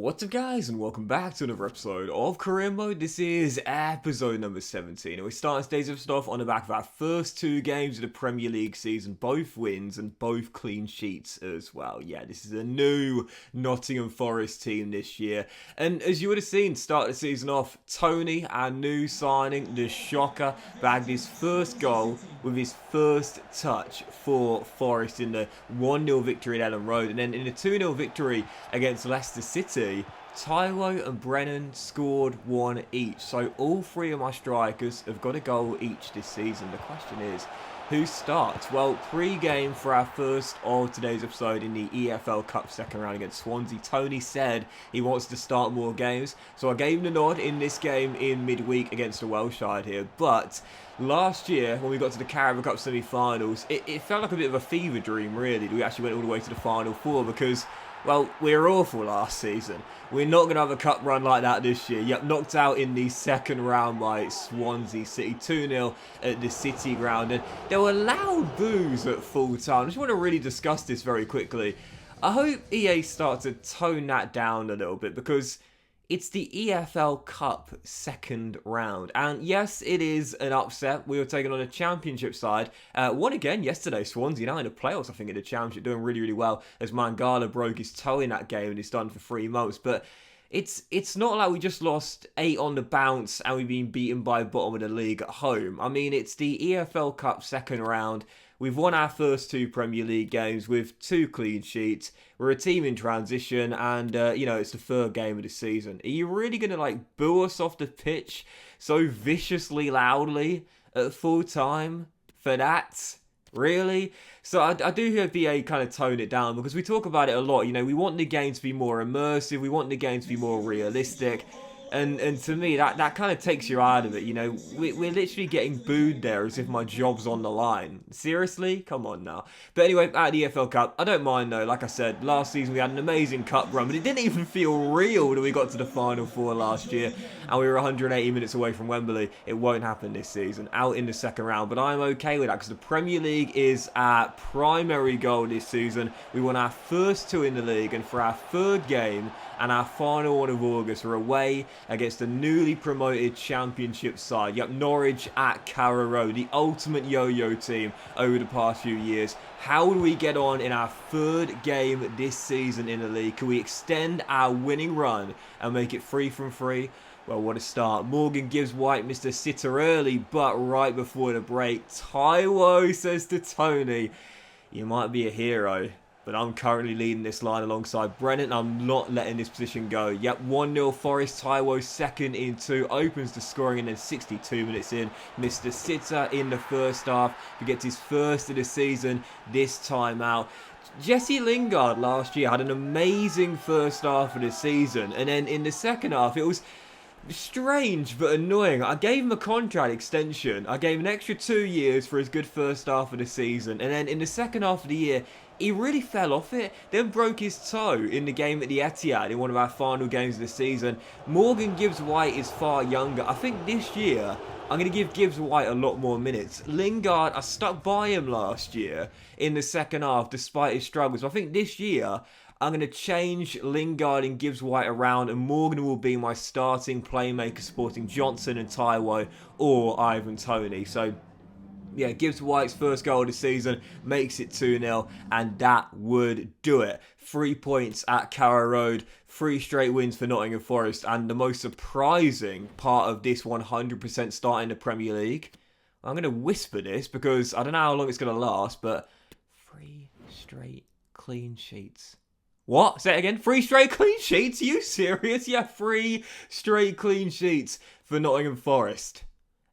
What's up guys, and welcome back to another episode of Career Mode. This is episode number 17 and we're starting today's episode off on the back of our first two games of the Premier League season, both wins and both clean sheets as well. Yeah, this is a new Nottingham Forest team this year, and as you would have seen, start the season off, Tony, our new signing, the shocker, bagged his first goal with his first touch for Forest in the 1-0 victory at Ellen Road, and then in the 2-0 victory against Leicester City, Taiwo and Brennan scored one each. So all three of my strikers have got a goal each this season. The question is, who starts? Well, pre-game for our first of today's episode in the EFL Cup second round against Swansea, Tony said he wants to start more games. So I gave him the nod in this game in midweek against the Welsh side here. But last year, when we got to the Carabao Cup semi-finals, it felt like a bit of a fever dream, really. We actually went all the way to the Final Four because, well, we were awful last season. We're not going to have a cup run like that this year. Yep, knocked out in the second round by Swansea City, 2-0 at the City ground. And there were loud boos at full time. I just want to really discuss this very quickly. I hope EA start to tone that down a little bit because it's the EFL Cup second round. And yes, it is an upset. We were taking on a championship side. Won again yesterday, Swansea, now in the playoffs, I think, in the championship, doing really, really well, as Mangala broke his toe in that game and he's done for 3 months. But it's not like we just lost 8 on the bounce and we've been beaten by bottom of the league at home. I mean, it's the EFL Cup second round. We've won our first 2 Premier League games with 2 clean sheets. We're a team in transition and, it's the third game of the season. Are you really going to, boo us off the pitch so viciously loudly at full time for that? Really? So I do hear BA kind of tone it down because we talk about it a lot. We want the game to be more immersive. We want the game to be more realistic. And to me, that kind of takes you out of it, We're literally getting booed there as if my job's on the line. Seriously? Come on now. But anyway, at the EFL Cup, I don't mind though. Like I said, last season we had an amazing cup run, but it didn't even feel real that we got to the Final Four last year, and we were 180 minutes away from Wembley. It won't happen this season, out in the second round, but I'm okay with that because the Premier League is our primary goal this season. We won our first 2 in the league, and for our third game, and our final one of August, we're away against the newly promoted championship side. Yep, Norwich at Carrow Road, the ultimate yo-yo team over the past few years. How do we get on in our third game this season in the league? Can we extend our winning run and make it 3 from 3? Well, what a start. Morgan gives White Mr. Sitter early, but right before the break, Taiwo says to Tony, "You might be a hero, but I'm currently leading this line alongside Brennan. I'm not letting this position go." Yep, 1-0 Forest. Taiwo second in 2. Opens the scoring, and then 62 minutes in, Mr. Sitter in the first half. He gets his first of the season this time out. Jesse Lingard last year had an amazing first half of the season. And then in the second half, it was strange but annoying. I gave him a contract extension. I gave him an extra 2 years for his good first half of the season. And then in the second half of the year, he really fell off it, then broke his toe in the game at the Etihad in one of our final games of the season. Morgan Gibbs-White is far younger. I think this year, I'm going to give Gibbs-White a lot more minutes. Lingard, I stuck by him last year in the second half despite his struggles. But I think this year, I'm going to change Lingard and Gibbs-White around, and Morgan will be my starting playmaker supporting Johnson and Taiwo or Ivan Toney. So yeah, Gibbs-White's first goal of the season makes it 2-0, and that would do it. 3 points at Carrow Road, 3 straight wins for Nottingham Forest, and the most surprising part of this 100% start in the Premier League, I'm going to whisper this because I don't know how long it's going to last, but 3 straight clean sheets. What? Say it again. 3 straight clean sheets? Are you serious? Yeah, 3 straight clean sheets for Nottingham Forest.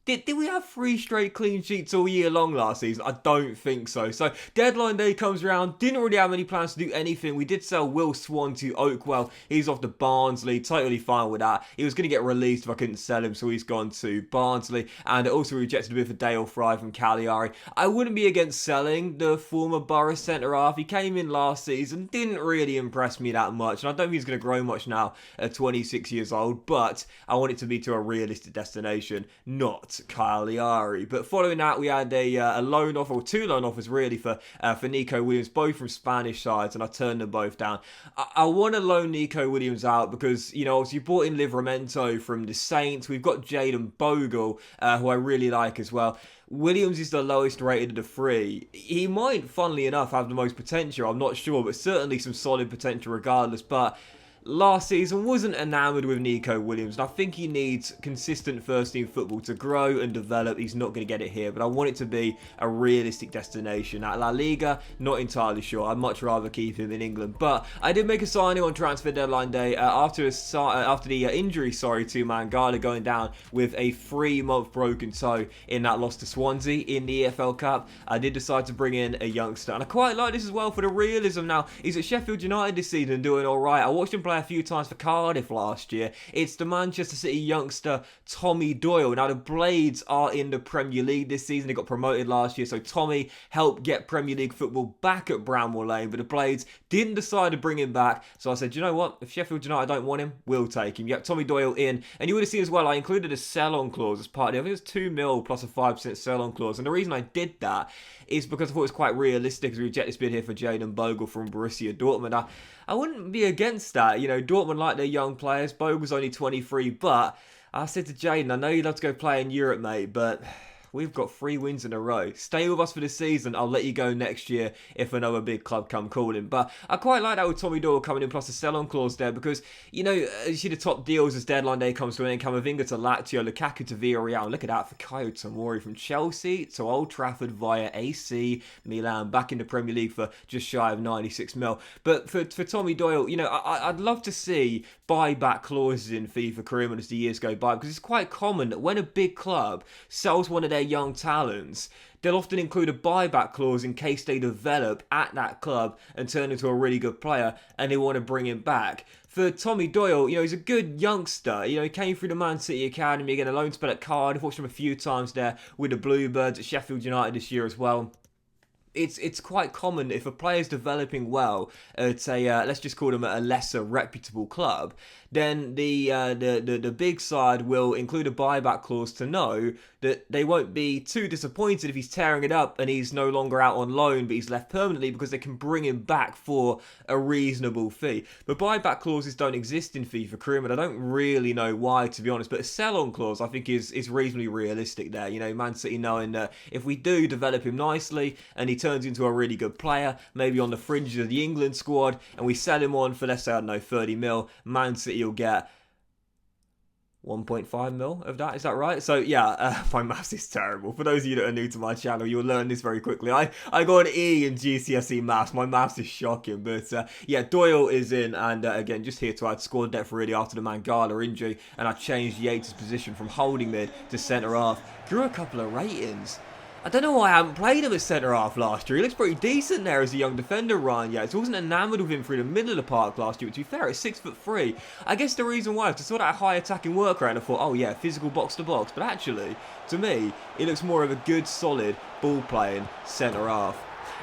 Did we have 3 straight clean sheets all year long last season? I don't think so. So deadline day comes around. Didn't really have any plans to do anything. We did sell Will Swan to Oakwell. He's off to Barnsley. Totally fine with that. He was going to get released if I couldn't sell him, so he's gone to Barnsley. And also rejected a bit for Dale Fry from Cagliari. I wouldn't be against selling the former Borough centre-half. He came in last season. Didn't really impress me that much. And I don't think he's going to grow much now at 26 years old. But I want it to be to a realistic destination, not Cagliari. But following that, we had a loan offer, or two loan offers really, for Nico Williams, both from Spanish sides, and I turned them both down. I want to loan Nico Williams out because, you know, you brought in Livramento from the Saints. We've got Jayden Bogle, who I really like as well. Williams is the lowest rated of the three. He might, funnily enough, have the most potential. I'm not sure, but certainly some solid potential regardless. But last season wasn't enamoured with Nico Williams, and I think he needs consistent first team football to grow and develop. He's not going to get it here, but I want it to be a realistic destination. At La Liga, not entirely sure. I'd much rather keep him in England, but I did make a signing on transfer deadline day after the injury to Mangala, going down with a 3-month broken toe in that loss to Swansea in the EFL Cup. I did decide to bring in a youngster, and I quite like this as well for the realism. Now, he's at Sheffield United this season doing alright. I watched him play a few times for Cardiff last year. It's the Manchester City youngster Tommy Doyle. Now, the Blades are in the Premier League this season. They got promoted last year, so Tommy helped get Premier League football back at Bramwell Lane, but the Blades didn't decide to bring him back. So I said, you know what? If Sheffield United don't want him, we'll take him. Yep, Tommy Doyle in. And you would have seen as well, I included a sell-on clause as part of it. I think it was 2 mil plus a 5% sell-on clause. And the reason I did that is because I thought it was quite realistic to reject this bid here for Jayden Bogle from Borussia Dortmund. I wouldn't be against that. You know, Dortmund like their young players. Bogle's only 23, but I said to Jayden, I know you'd love to go play in Europe, mate, but we've got 3 wins in a row. Stay with us for the season. I'll let you go next year if another big club come calling. But I quite like that with Tommy Doyle coming in plus a sell-on clause there because, you know, you see the top deals as deadline day comes to an end. Camavinga to Lazio, Lukaku to Villarreal. Look at that for Kayo Tomori from Chelsea to Old Trafford via AC Milan, back in the Premier League for just shy of 96 mil. But for Tommy Doyle, you know, I'd love to see buyback clauses in FIFA career mode as the years go by, because it's quite common that when a big club sells one of their young talents, they'll often include a buyback clause in case they develop at that club and turn into a really good player and they want to bring him back. For Tommy Doyle, you know, he's a good youngster. You know, he came through the Man City Academy, again, a loan spell at Cardiff. Watched him a few times there with the Bluebirds, at Sheffield United this year as well. It's quite common if a player's developing well at a let's just call them a lesser reputable club, then the big side will include a buyback clause to know that they won't be too disappointed if he's tearing it up and he's no longer out on loan, but he's left permanently, because they can bring him back for a reasonable fee. But buyback clauses don't exist in FIFA career mode. I don't really know why, to be honest, but a sell-on clause I think is reasonably realistic there. You know, Man City knowing that if we do develop him nicely and he turns into a really good player, maybe on the fringes of the England squad, and we sell him on for, let's say, I don't know, 30 mil, Man City will get 1.5 mil of that, is that right? So yeah, my maths is terrible. For those of you that are new to my channel, you'll learn this very quickly. I got an E in GCSE maths. My maths is shocking, but yeah, Doyle is in, and again, just here to add squad depth really after the Mangala injury, and I changed Yates' position from holding mid to centre half. Grew a couple of ratings. I don't know why I haven't played him as centre-half last year. He looks pretty decent there as a young defender, Ryan Yates. I wasn't enamoured with him through the middle of the park last year, but to be fair, at 6'3". I guess the reason why is to sort of that high attacking work rate, and I thought, oh yeah, physical box-to-box. But actually, to me, he looks more of a good, solid, ball-playing centre-half.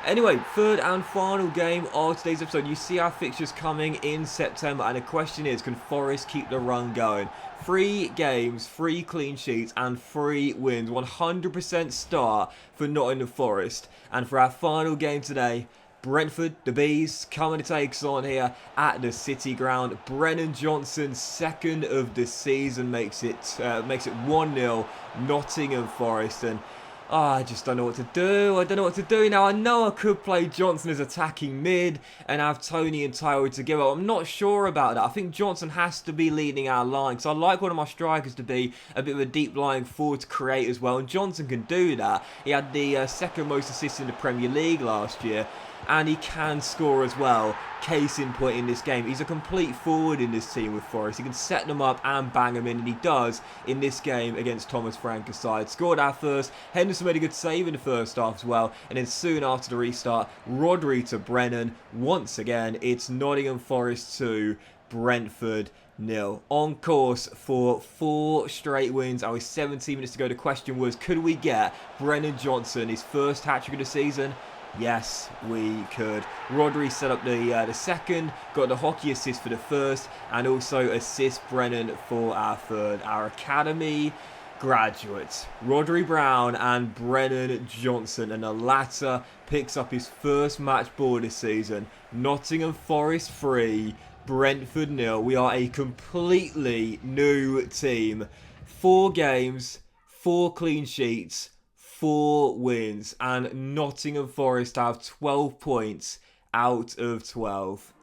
Anyway, third and final game of today's episode. You see our fixtures coming in September, and the question is, can Forest keep the run going? 3 games, 3 clean sheets, and 3 wins. 100% start for Nottingham Forest. And for our final game today, Brentford, the Bees, coming to take us on here at the City Ground. Brennan Johnson, second of the season, makes it 1-0 Nottingham Forest. And I just don't know what to do. I don't know what to do now. I know I could play Johnson as attacking mid and have Tony and Tyrell together. I'm not sure about that. I think Johnson has to be leading our line, because I like one of my strikers to be a bit of a deep lying forward to create as well, and Johnson can do that. He had the second most assists in the Premier League last year, and he can score as well. Case in point in this game, he's a complete forward in this team with Forest. He can set them up and bang them in, and he does in this game against Thomas Franker's side. Scored our first. Henderson made a good save in the first half as well, and then soon after the restart, Rodri to Brennan. Once again, it's Nottingham Forest 2, Brentford 0. On course for 4 straight wins. And with 17 minutes to go, the question was, could we get Brennan Johnson his first hat-trick of the season? Yes, we could. Rodri set up the second, got the hockey assist for the first, and also assist Brennan for our third. Our academy graduates, Rodri Brown and Brennan Johnson, and the latter picks up his first match ball this season. Nottingham Forest 3, Brentford 0. We are a completely new team. 4 games, 4 clean sheets, 4 wins, and Nottingham Forest have 12 points out of 12.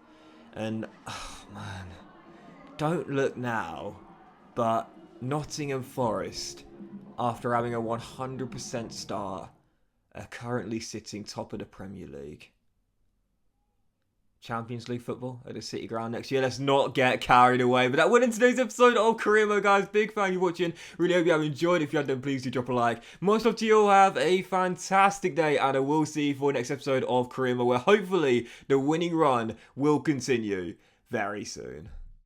And, oh man, don't look now, but Nottingham Forest, after having a 100% start, are currently sitting top of the Premier League. Champions League football at the City Ground next year. Let's not get carried away. But that went in today's episode of Career Mode, guys. Big fan you watching. Really hope you have enjoyed. If you have, then please do drop a like. Most love to you all. Have a fantastic day, and I will see you for the next episode of Career Mode, where hopefully the winning run will continue very soon.